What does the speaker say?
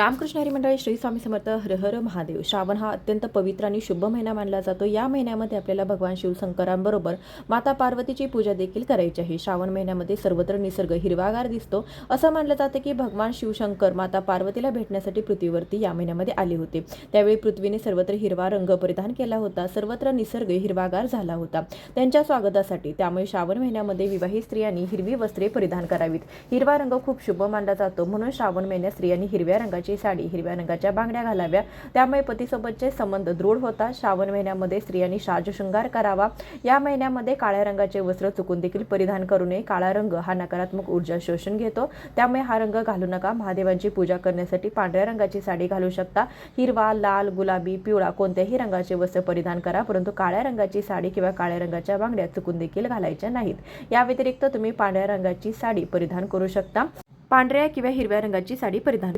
रामकृष्ण हरी मंडळी, श्री स्वामी समर्थ. हर हर महादेव. श्रावण हा अत्यंत पवित्र आणि शुभ महिना मानला जातो. या महिन्यामध्ये आपल्याला भगवान शिवशंकरांबरोबर माता पार्वतीची पूजा देखील करायची आहे. श्रावण महिन्यामध्ये सर्वत्र निसर्ग हिरवागार दिसतो. असं मानलं जातं की भगवान शिवशंकर माता पार्वतीला भेटण्यासाठी पृथ्वीवरती या महिन्यामध्ये आले होते. त्यावेळी पृथ्वीने सर्वत्र हिरवा रंग परिधान केला होता. सर्वत्र निसर्ग हिरवागार झाला होता त्यांच्या स्वागतासाठी. त्यामुळे श्रावण महिन्यामध्ये विवाहित स्त्रियांनी हिरवी वस्त्रे परिधान करावीत. हिरवा रंग खूप शुभ मानला जातो, म्हणून श्रावण महिन्यात स्त्रियांनी हिरव्या रंगाची साडी, हिरव्या रंगाच्या बांगड्या घालाव्या. त्यामुळे पतीसोबतचे संबंध दृढ होतात. श्रावण महिन्यामध्ये स्त्रियांनी साजशृंगार करावा. या महिन्यामध्ये काळ्या रंगाचे वस्त्र चुकून देखील परिधान करू नये. काळा रंग हा नकारात्मक ऊर्जा शोषून घेतो, त्यामुळे हा रंग घालू नका. महादेवांची पूजा करण्यासाठी पांढऱ्या रंगाची साडी घालू शकता. हिरवा, लाल, गुलाबी, पिवळा कोणत्याही रंगाचे वस्त्र परिधान करा, परंतु काळ्या रंगाची साडी किंवा काळ्या रंगाच्या बांगड्या चुकून देखील घालायच्या नाहीत. या व्यतिरिक्त तुम्ही पांढऱ्या रंगाची साडी परिधान करू शकता. पांढऱ्या किंवा हिरव्या रंगाची साडी परिधान